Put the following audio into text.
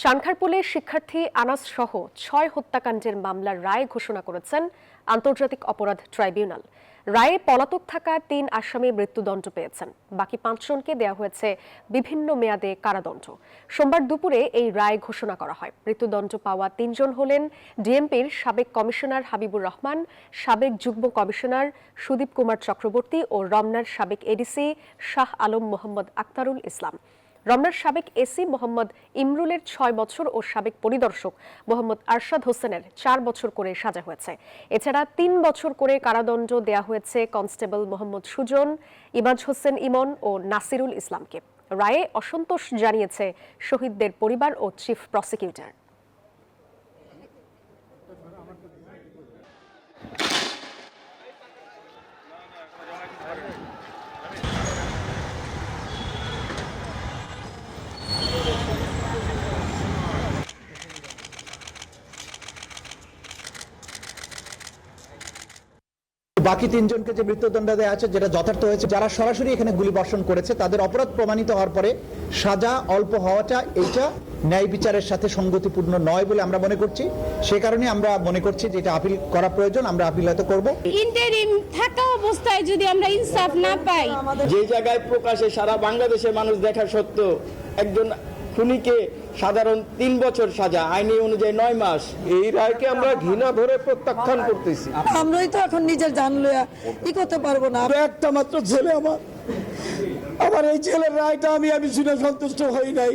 চানখারপুলে শিক্ষার্থী আনাস সহ ৬ হত্যাকাণ্ডের মামলার রায় ঘোষণা করেছেন আন্তর্জাতিক অপরাধ ট্রাইব্যুনাল। রায়ে পলাতক থাকা ৩ আসামি মৃত্যুদণ্ড পেয়েছেন, বাকি ৫ জনকে দেওয়া হয়েছে বিভিন্ন মেয়াদে কারাদণ্ড। সোমবার দুপুরে এই রায় ঘোষণা করা হয়। মৃত্যুদণ্ড পাওয়া ৩ জন হলেন ডিএমপির সাবেক কমিশনার হাবিবুর রহমান, সাবেক যুগ্ম কমিশনার সুদীপ কুমার চক্রবর্তী ও রমনার সাবেক এডিসি শাহ আলম মোহাম্মদ আক্তারুল ইসলাম। রমনার সাবেক এসি মোহাম্মদ ইমরুলের ৬ বছর ও সাবেক পরিদর্শক মোহাম্মদ আরশাদ হোসেনের ৪ বছর করে সাজা হয়েছে। এছাড়া ৩ বছর করে কারাদণ্ড দেয়া হয়েছে কনস্টেবল মোহাম্মদ সুজন, ইমাজ হোসেন ইমন ও নাসিরুল ইসলামকে। রায়ে অসন্তোষ জানিয়েছে শহীদদের পরিবার ও চিফ প্রসিকিউটর। বাকি ৩ জনকে যে মৃত্যুদণ্ড দেওয়া আছে যেটা যথার্থ হয়েছে। যারা সরাসরি এখানে গুলি বর্ষণ করেছে তাদের অপরাধ প্রমাণিত হওয়ার পরে সাজা অল্প হওয়াটা এইটা ন্যায় বিচারের সাথে সঙ্গতিপূর্ণ নয় বলে আমরা মনে করছি। সে কারণে আমরা মনে করছি যে এটা আপিল করা প্রয়োজন, আমরা আপিল হয়তো করব। ইন্টারিম থাকা অবস্থায় যদি আমরা ইনসাফ না পাই, যে জায়গায় প্রকাশে সারা বাংলাদেশের মানুষ দেখা সত্ত্বেও একজন খুনিকে সাধারণ ৩ বছর সাজা, আইনি অনুযায়ী ৯ মাস, এই রায়কে আমরা ঘৃণা ধরে প্রত্যাখ্যান করতেছি। আমরাই তো এখন নিজের জান লইয়া ই করতে পারবো না। একটা মাত্র ছেলে আমার এই ছেলের রায়টা আমি শুনে সন্তুষ্ট হই নাই।